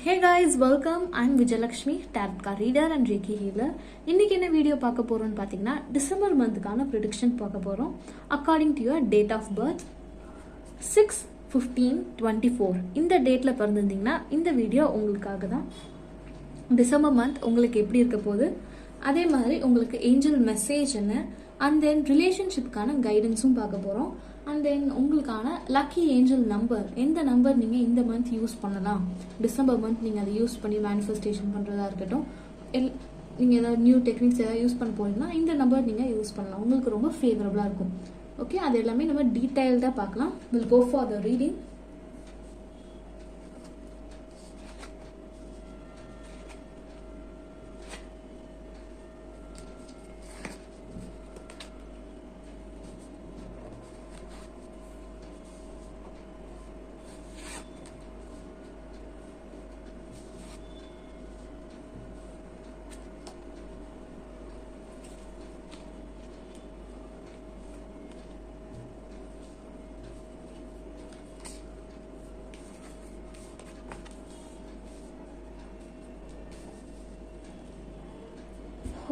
Hey guys, welcome. I'm Vijayalakshmi, tarot card reader and Reiki healer. இன்னைக்கு என்ன video பார்க்க போறோம்னு பாத்தீங்கன்னா டிசம்பர் மந்த்க்கான prediction பார்க்க போறோம். According to your date of birth 6/15/24 இந்த டேட்ல பிறந்திருந்தீங்கன்னா இந்த வீடியோ உங்களுக்காக தான். டிசம்பர் மந்த் உங்களுக்கு எப்படி இருக்க போகுது, அதே மாதிரி உங்களுக்கு ஏஞ்சல் மெசேஜ் என்ன, அண்ட் தென் ரிலேஷன்ஷிப்கான கைடன்ஸும் பார்க்க போறோம். அண்ட் தென் உங்களுக்கான லக்கி ஏஞ்சல் நம்பர், எந்த நம்பர் நீங்கள் இந்த மந்த் யூஸ் பண்ணலாம், டிசம்பர் மந்த் நீங்கள் அதை யூஸ் பண்ணி மேனிஃபெஸ்டேஷன் பண்ணுறதா இருக்கட்டும், நீங்கள் ஏதாவது நியூ டெக்னிக்ஸ் ஏதாவது யூஸ் பண்ண போறீங்கன்னா இந்த நம்பர் நீங்கள் யூஸ் பண்ணலாம், உங்களுக்கு ரொம்ப ஃபேவரபுளாக இருக்கும். ஓகே, அது எல்லாமே நம்ம டீட்டெயில்டாக பார்க்கலாம். Will go for the reading.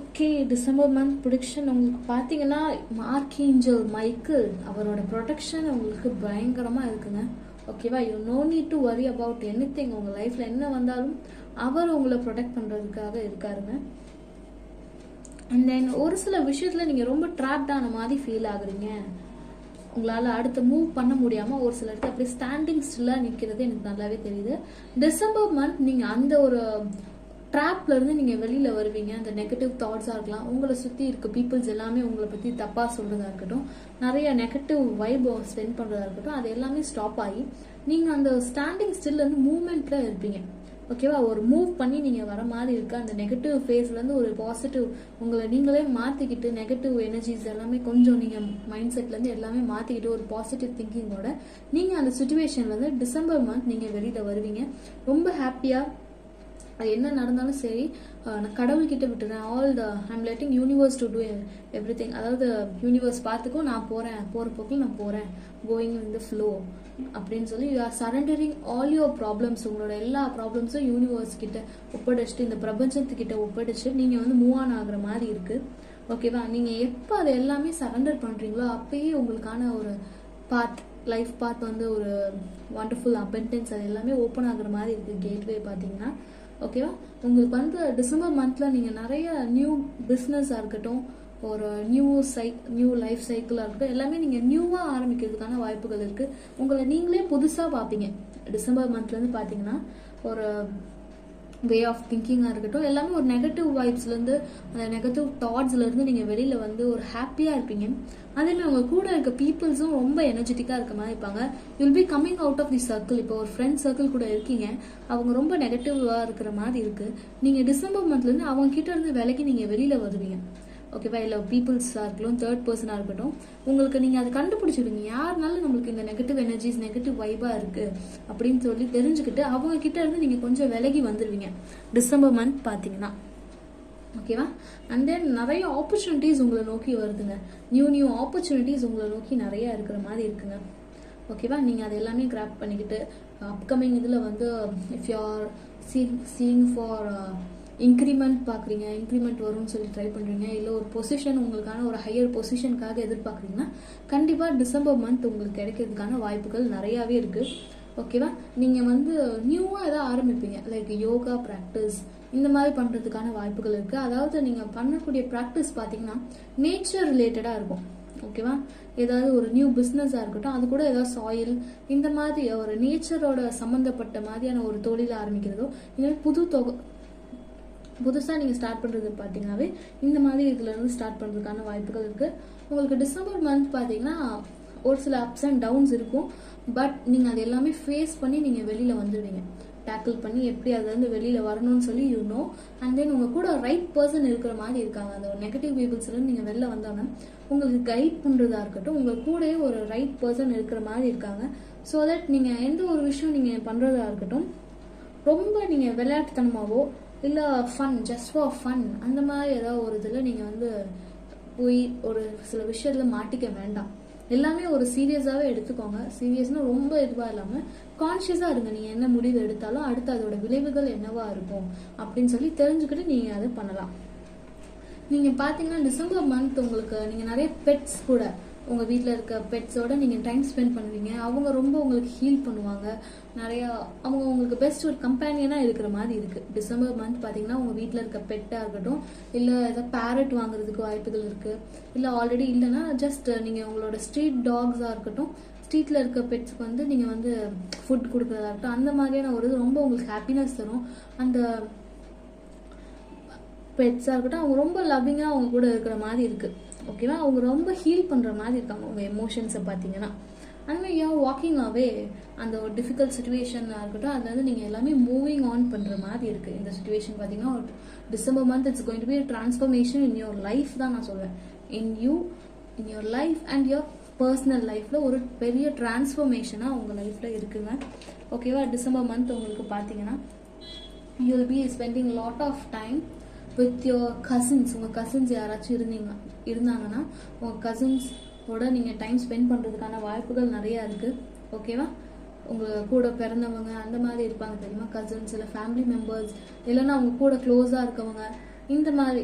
Okay, December month production உங்களுக்கு பார்த்தீங்கன்னா ஆர்க்ஏஞ்சல் மைக்கேல் அவரோட ப்ரொடெக்ஷன் உங்களுக்கு பயங்கரமாக இருக்குங்க. ஓகேவா, you no need to worry about anything. உங்கள் லைஃப்பில் என்ன வந்தாலும் அவர் உங்களை ப்ரொடெக்ட் பண்ணுறதுக்காக இருக்காருங்க. அண்ட் தென் ஒரு சில விஷயத்தில் நீங்கள் ரொம்ப ட்ராப்ட் ஆன மாதிரி ஃபீல் ஆகுறீங்க. உங்களால் அடுத்து மூவ் பண்ண முடியாமல் ஒரு சில இடத்துல அப்படியே ஸ்டாண்டிங் ஸ்டில்லாக நிற்கிறது எனக்கு நல்லாவே தெரியுது. டிசம்பர் மந்த் நீங்கள் அந்த ஒரு ட்ராப்ல இருந்து நீங்க வெளியில வருவீங்க. அந்த நெகட்டிவ் தாட்ஸா இருக்கலாம், உங்களை சுத்தி இருக்க பீப்புள்ஸ் எல்லாமே உங்களை பத்தி தப்பா சொல்றதா இருக்கட்டும், நிறைய நெகட்டிவ் வைப் ஸ்பெண்ட் பண்றதா இருக்கட்டும், அது எல்லாமே ஸ்டாப் ஆகி நீங்க அந்த ஸ்டாண்டிங் ஸ்டில் இருந்து மூவ்மெண்ட்ல இருப்பீங்க. ஓகேவா, ஒரு மூவ் பண்ணி நீங்க வர மாதிரி இருக்கு. அந்த நெகட்டிவ் ஃபேஸ்ல இருந்து ஒரு பாசிட்டிவ் உங்களை நீங்களே மாத்திக்கிட்டு, நெகட்டிவ் எனர்ஜிஸ் எல்லாமே கொஞ்சம் நீங்க மைண்ட் செட்ல இருந்து எல்லாமே மாத்திக்கிட்டு ஒரு பாசிட்டிவ் திங்கிங்கோட நீங்க அந்த சுச்சுவேஷன்ல இருந்து டிசம்பர் மந்த் நீங்க வெளியில வருவீங்க. ரொம்ப ஹாப்பியா அது என்ன நடந்தாலும் சரி, நான் கடவுள்கிட்ட விட்டுறேன். I'm letting universe to do everything. அதாவது யூனிவர்ஸ் பார்த்துக்கோ, நான் போகிறேன், போகிற போக்கில் நான் போகிறேன், கோயிங் இன் த ஃப்ளோ அப்படின்னு சொல்லி you are surrendering all your problems. உங்களோட எல்லா ப்ராப்ளம்ஸும் யூனிவர்ஸ் கிட்ட ஒப்படைச்சிட்டு, இந்த பிரபஞ்சத்துக்கிட்ட ஒப்படைச்சு நீங்கள் வந்து மூவ் ஆன் ஆகுற மாதிரி இருக்குது. ஓகேவா, நீங்கள் எப்போ அதை எல்லாமே சரண்டர் பண்ணுறீங்களோ அப்பயே உங்களுக்கான ஒரு பாத், லைஃப் பாத் வந்து ஒரு வண்டர்ஃபுல் அபெண்டன்ஸ் அது எல்லாமே ஓப்பன் ஆகுற மாதிரி இருக்குது. கேட்வே பார்த்தீங்கன்னா ஓகேவா, உங்களுக்கு வந்து டிசம்பர் மந்த்ல நீங்க நிறைய நியூ பிஸ்னஸாக இருக்கட்டும், ஒரு நியூ லைஃப் சைக்கிளாக இருக்கட்டும், எல்லாமே நீங்க நியூவா ஆரம்பிக்கிறதுக்கான வாய்ப்புகள் இருக்கு. உங்களை நீங்களே புதுசா பார்ப்பீங்க. டிசம்பர் மந்த்ல இருந்து பாத்தீங்கன்னா ஒரு வே ஆஃப் திங்கிங்காக இருக்கட்டும், எல்லாமே ஒரு நெகட்டிவ் வைப்ஸ்லேருந்து, அந்த நெகட்டிவ் தாட்ஸ்லேருந்து நீங்கள் வெளியில் வந்து ஒரு ஹாப்பியாக இருப்பீங்க. அதேமாதிரி உங்கள் கூட இருக்க பீப்புள்ஸும் ரொம்ப எனர்ஜெட்டிக்காக இருக்க மாதிரி இருப்பாங்க. You'll be coming out of the circle. இப்போ ஒரு ஃப்ரெண்ட் சர்க்கிள் கூட இருக்கீங்க, அவங்க ரொம்ப நெகட்டிவாக இருக்கிற மாதிரி இருக்குது. நீங்கள் டிசம்பர் மந்த்லேருந்து அவங்க கிட்ட இருந்து விலகி நீங்கள் வெளியில் வருவீங்க. ஓகேவா, இல்லை பீப்புள்ஸாக இருக்கட்டும், தேர்ட் பர்சனாக இருக்கட்டும், உங்களுக்கு நீங்கள் அதை கண்டுபிடிச்சிடுவீங்க. யாருனாலும் நம்மளுக்கு இந்த நெகட்டிவ் எனர்ஜிஸ், நெகட்டிவ் வைபாக இருக்குது அப்படின்னு சொல்லி தெரிஞ்சுக்கிட்டு அவங்க கிட்ட இருந்து நீங்கள் கொஞ்சம் விலகி வந்துடுவீங்க டிசம்பர் மந்த் பார்த்தீங்கன்னா. ஓகேவா, அண்ட் தென் நிறைய ஆப்பர்ச்சுனிட்டிஸ் உங்களை நோக்கி வருதுங்க. நியூ ஆப்பர்ச்சுனிட்டிஸ் உங்களை நோக்கி நிறைய இருக்கிற மாதிரி இருக்குங்க. ஓகேவா, நீங்கள் அதை எல்லாமே கிராப் பண்ணிக்கிட்டு அப்கமிங் இதில் வந்து if you are seeing for increment பார்க்குறீங்க, இன்க்ரிமெண்ட் வரும்னு சொல்லி ட்ரை பண்ணுறீங்க, இல்லை ஒரு பொசிஷன் உங்களுக்கான ஒரு ஹையர் பொசிஷனுக்காக எதிர்பார்க்குறீங்கன்னா கண்டிப்பாக டிசம்பர் மந்த் உங்களுக்கு கிடைக்கிறதுக்கான வாய்ப்புகள் நிறையாவே இருக்குது. ஓகேவா, நீங்கள் வந்து நியூவாக எதாவது ஆரம்பிப்பீங்க, லைக் யோகா ப்ராக்டிஸ் இந்த மாதிரி பண்ணுறதுக்கான வாய்ப்புகள் இருக்குது. அதாவது நீங்கள் பண்ணக்கூடிய ப்ராக்டிஸ் பார்த்தீங்கன்னா நேச்சர் ரிலேட்டடாக இருக்கும். ஓகேவா, ஏதாவது ஒரு நியூ பிஸ்னஸாக இருக்கட்டும், அது கூட ஏதாவது சாயில் இந்த மாதிரி ஒரு நேச்சரோட சம்மந்தப்பட்ட மாதிரியான ஒரு தொழிலை ஆரம்பிக்கிறதோ, இல்லை புதுசாக நீங்கள் ஸ்டார்ட் பண்ணுறது பார்த்தீங்கன்னாவே இந்த மாதிரி இதுலேருந்து ஸ்டார்ட் பண்ணுறதுக்கான வாய்ப்புகள் இருக்குது. உங்களுக்கு டிசம்பர் மந்த் பார்த்தீங்கன்னா ஒரு சில அப்ஸ் அண்ட் டவுன்ஸ் இருக்கும். பட் நீங்கள் அது எல்லாமே ஃபேஸ் பண்ணி நீங்கள் வெளியில் வந்துடுவீங்க. டேக்கிள் பண்ணி எப்படி அதுலேருந்து வெளியில் வரணும்னு சொல்லி அண்ட் தென் உங்கள் கூட ரைட் பர்சன் இருக்கிற மாதிரி இருக்காங்க. அந்த ஒரு நெகட்டிவ் பீப்புள்ஸ்லேருந்து நீங்கள் வெளில வந்தோன்னா உங்களுக்கு கைட் பண்ணுறதா இருக்கட்டும், உங்கள் கூடயே ஒரு ரைட் பர்சன் இருக்கிற மாதிரி இருக்காங்க. ஸோ தட் நீங்கள் எந்த ஒரு விஷயம் நீங்கள் பண்ணுறதா இருக்கட்டும், ரொம்ப நீங்கள் விளையாட்டுத்தனமாகவோ இல்லை ஃபன், ஜஸ்ட் ஃபார் ஃபன் அந்த மாதிரி ஏதாவது ஒரு இதில் நீங்கள் வந்து போய் ஒரு சில விஷயத்தில் மாட்டிக்க வேண்டாம். எல்லாமே ஒரு சீரியஸாகவே எடுத்துக்கோங்க. சீரியஸ்னால் ரொம்ப இதுவாக இல்லாமல் கான்ஷியஸாக இருங்க. நீங்கள் என்ன முடிவு எடுத்தாலும் அடுத்து அதோட விளைவுகள் என்னவா இருக்கும் அப்படின்னு சொல்லி தெரிஞ்சுக்கிட்டு நீங்கள் அதை பண்ணலாம். நீங்கள் பார்த்தீங்கன்னா டிசம்பர் மந்த் உங்களுக்கு நீங்கள் நிறைய பெட்ஸ் கூட உங்கள் வீட்டில் இருக்க பெட்ஸோட நீங்கள் டைம் ஸ்பெண்ட் பண்ணுவீங்க. அவங்க ரொம்ப உங்களுக்கு ஹீல் பண்ணுவாங்க. நிறையா அவங்க உங்களுக்கு பெஸ்ட் ஒரு கம்பேனியனாக இருக்கிற மாதிரி இருக்குது. டிசம்பர் மந்த் பார்த்தீங்கன்னா உங்கள் வீட்டில் இருக்க பெட்டாக இருக்கட்டும், இல்லை ஏதாவது பேரட் வாங்குறதுக்கு வாய்ப்புகள் இருக்குது. இல்லை ஆல்ரெடி இல்லைன்னா ஜஸ்ட் நீங்கள் உங்களோட ஸ்ட்ரீட் டாக்ஸாக இருக்கட்டும், ஸ்ட்ரீட்டில் இருக்க பெட்ஸ்க்கு வந்து நீங்கள் வந்து ஃபுட் கொடுக்குறதா இருக்கட்டும், அந்த மாதிரியான ஒரு இது ரொம்ப உங்களுக்கு ஹாப்பினஸ் தரும். அந்த பெட்ஸாக இருக்கட்டும் அவங்க ரொம்ப லவ்விங்காக அவங்க கூட இருக்கிற மாதிரி இருக்குது. ஓகேவா? அவங்க ரொம்ப ஹீல் பண்ணுற மாதிரி இருக்காங்க உங்கள் எமோஷன்ஸை பார்த்தீங்கன்னா. அதுமாதிரி வாக்கிங் அவே அந்த ஒரு டிஃபிகல்ட் சுச்சுவேஷனாக இருக்கட்டும், அதில் வந்து நீங்கள் எல்லாமே மூவிங் ஆன் பண்ணுற மாதிரி இருக்குது. இந்த சுச்சுவேஷன் பார்த்தீங்கன்னா December month it's going to be transformation in your life தான் நான் சொல்வேன். In your life and your personal லைஃப்பில் ஒரு பெரிய டிரான்ஸ்ஃபர்மேஷனாக உங்கள் லைஃப்பில் இருக்குங்க. ஓகேவா? டிசம்பர் மந்த் உங்களுக்கு பார்த்தீங்கன்னா you will be spending lot of time with your cousins. உங்கள் கசின்ஸ் யாராச்சும் இருந்தாங்கன்னா உங்கள் கசின்ஸோட நீங்கள் டைம் ஸ்பெண்ட் பண்ணுறதுக்கான வாய்ப்புகள் நிறையா இருக்குது. ஓகேவா? உங்கள் கூட பிறந்தவங்க அந்த மாதிரி இருப்பாங்க தெரியுமா, கசின்ஸ் இல்லை ஃபேமிலி மெம்பர்ஸ், இல்லைன்னா அவங்க கூட க்ளோஸாக இருக்கவங்க. இந்த மாதிரி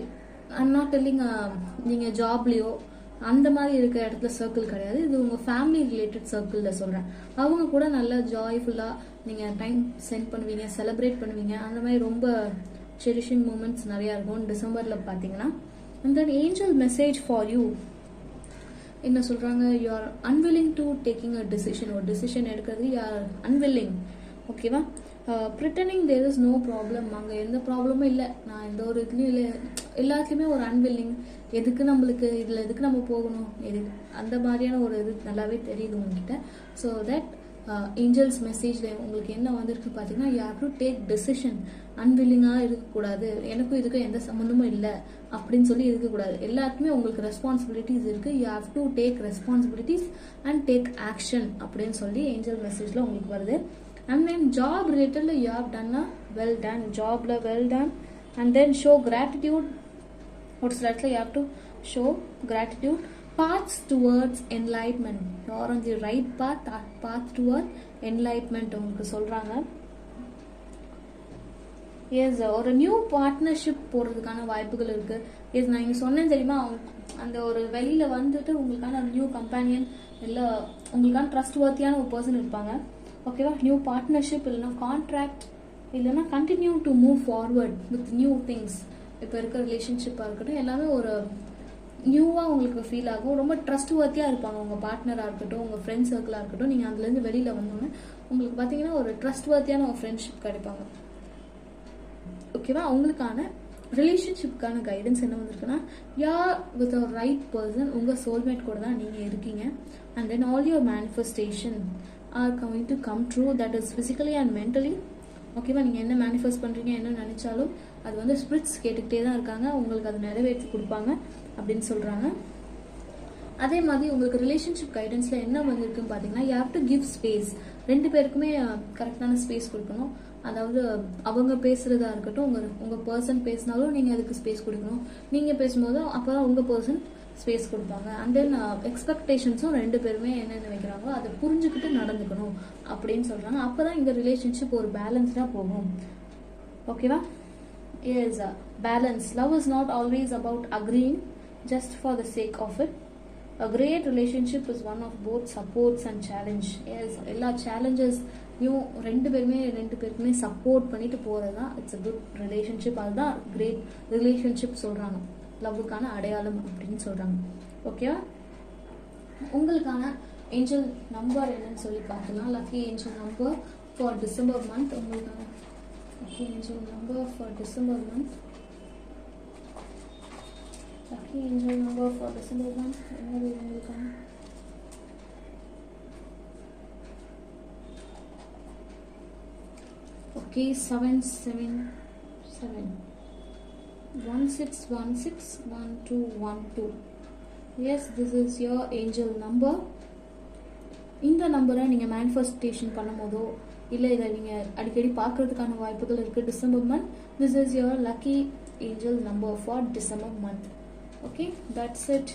ஐம் நாட் டெல்லிங் நீங்கள் ஜாப்லேயோ அந்த மாதிரி இருக்கிற இடத்துல சர்க்கிள் கிடையாது, இது உங்கள் ஃபேமிலி ரிலேட்டட் சர்க்கிளில் சொல்கிறேன். அவங்க கூட நல்லா ஜாய்ஃபுல்லாக நீங்கள் டைம் ஸ்பெண்ட் பண்ணுவீங்க, செலிப்ரேட் பண்ணுவீங்க. அந்த மாதிரி ரொம்ப செரிஷிங் மூமெண்ட்ஸ் நிறையா இருக்கும் டிசம்பரில் பார்த்தீங்கன்னா. And then angel message for you என்ன சொல்கிறாங்க, you are unwilling to taking a decision. ஒரு டிசிஷன் எடுக்கிறது யூ ஆர் அன்வில்லிங். ஓகேவா? ப்ரிட்டனிங் தேர் இஸ் நோ ப்ராப்ளம். அங்கே எந்த ப்ராப்ளமும் இல்லை. நான் எந்த ஒரு இதுலையும் இல்லை, எல்லாத்துலேயுமே ஒரு அன்வில்லிங். எதுக்கு நம்மளுக்கு இதில் எதுக்கு நம்ம போகணும், அந்த மாதிரியான ஒரு இது நல்லாவே தெரியுது உங்ககிட்ட. ஸோ தட் ஏஞ்சல்ஸ் மெசேஜில் உங்களுக்கு என்ன வந்திருக்கு பார்த்தீங்கன்னா, you have to take decision. அன்வில்லிங்காக இருக்கக்கூடாது, எனக்கும் இதுக்கும் எந்த சம்மந்தமும் இல்லை அப்படின்னு சொல்லி இருக்கக்கூடாது. எல்லாத்துக்குமே உங்களுக்கு ரெஸ்பான்சிபிலிட்டிஸ் இருக்குது. You have to take responsibilities and take action அப்படின்னு சொல்லி ஏஞ்சல் மெசேஜில் உங்களுக்கு வருது. அண்ட் தென் ஜாப் ரிலேட்டடில் you have done a well done, ஜாபில் well done. And then show gratitude. ஒரு சில இடத்துல you have to show gratitude. Paths towards enlightenment. You are on the right path toward enlightenment உங்களுக்கு சொல்றாங்க. S, ஒரு new partnership போடுறதுக்கான வாய்ப்புகள் இருக்கு. எஸ், நான் இங்கே சொன்னேன் தெரியுமா, அந்த ஒரு வெளியில வந்துட்டு உங்களுக்கான நியூ கம்பேனியன் இல்லை உங்களுக்கான ட்ரஸ்ட் வர்த்தியான ஒரு பர்சன் இருப்பாங்க. ஓகேவா? நியூ பார்ட்னர்ஷிப் இல்லைன்னா கான்ட்ராக்ட் இல்லைன்னா continue to move forward with new things. இப்போ இருக்க ரிலேஷன்ஷிப்பாக இருக்கட்டும் எல்லாமே ஒரு நியூவாக உங்களுக்கு ஃபீல் ஆகும். ரொம்ப ட்ரஸ்ட் வர்த்தியாக இருப்பாங்க உங்கள் பார்ட்னராக இருக்கட்டும், உங்கள் ஃப்ரெண்ட்ஸ் சர்க்கிளாக இருக்கட்டும். நீங்கள் அதுலேருந்து வெளியில் வந்தோன்னே உங்களுக்கு பார்த்தீங்கன்னா ஒரு ட்ரஸ்ட் வர்த்தியான ஒரு ஃப்ரெண்ட்ஷிப் கிடைப்பாங்க. ஓகேவா? அவங்களுக்கான ரிலேஷன்ஷிப்புக்கான கைடன்ஸ் என்ன வந்திருக்குன்னா, யார் வித் அ ரைட் பர்சன், உங்கள் சோல்மேட் கூட தான் நீங்கள் இருக்கீங்க. And then all your manifestation are coming to come true, that is physically and mentally. ஓகேவா? நீங்கள் என்ன மேனிஃபெஸ்ட் பண்ணுறீங்க, என்ன நினச்சாலும் அது வந்து ஸ்பிரிட்ஸ் கேட்டுக்கிட்டே தான் இருக்காங்க, உங்களுக்கு அதை நிறைவேற்றி கொடுப்பாங்க அப்படின்னு சொல்கிறாங்க. அதே மாதிரி உங்களுக்கு ரிலேஷன்ஷிப் கைடன்ஸில் என்ன வந்திருக்குன்னு பார்த்தீங்கன்னா, you have to give space. ரெண்டு பேருக்குமே கரெக்டான ஸ்பேஸ் கொடுக்கணும். அதாவது அவங்க பேசுகிறதா இருக்கட்டும், உங்கள் பர்சன் பேசினாலும் நீங்கள் அதுக்கு ஸ்பேஸ் கொடுக்கணும். நீங்கள் பேசும்போதும் அப்போ தான் உங்கள் பர்சன் ஸ்பேஸ் கொடுப்பாங்க. அண்ட் தென் எக்ஸ்பெக்டேஷன்ஸும் ரெண்டு பேருமே என்னென்ன வைக்கிறாங்களோ அதை புரிஞ்சுக்கிட்டு நடந்துக்கணும் அப்படின்னு சொல்கிறாங்க. அப்போ தான் இந்த ரிலேஷன்ஷிப் ஒரு பேலன்ஸ்டாக போகும். ஓகேவா? Yes, balance. Love is not always about agreeing just for the sake of it. A great relationship is one of both supports and challenge. Yes, எல்லா challenges-யும் ரெண்டு பேருக்குமே சப்போர்ட் பண்ணிட்டு போகிறது தான் இட்ஸ் a good relationship. அதுதான் கிரேட் ரிலேஷன்ஷிப் சொல்கிறாங்க, லவ்வுக்கான அடையாளம் அப்படின்னு சொல்கிறாங்க. ஓகேவா? உங்களுக்கான ஏஞ்சல் நம்பர் என்னன்னு சொல்லி பார்க்கலாம். Lucky angel number for December month. உங்களுக்கான lucky angel number for December month. Lucky angel number for December month. Okay, 777 1616 1212. Yes, this is your angel number. இந்த நம்பரை நீங்கள் மேனிஃபெஸ்டேஷன் பண்ணும் போதோ இல்லை இதை நீங்கள் அடிக்கடி பார்க்கறதுக்கான வாய்ப்புகள் இருக்குது December month. This is your lucky angel number for December month. Okay, that's it.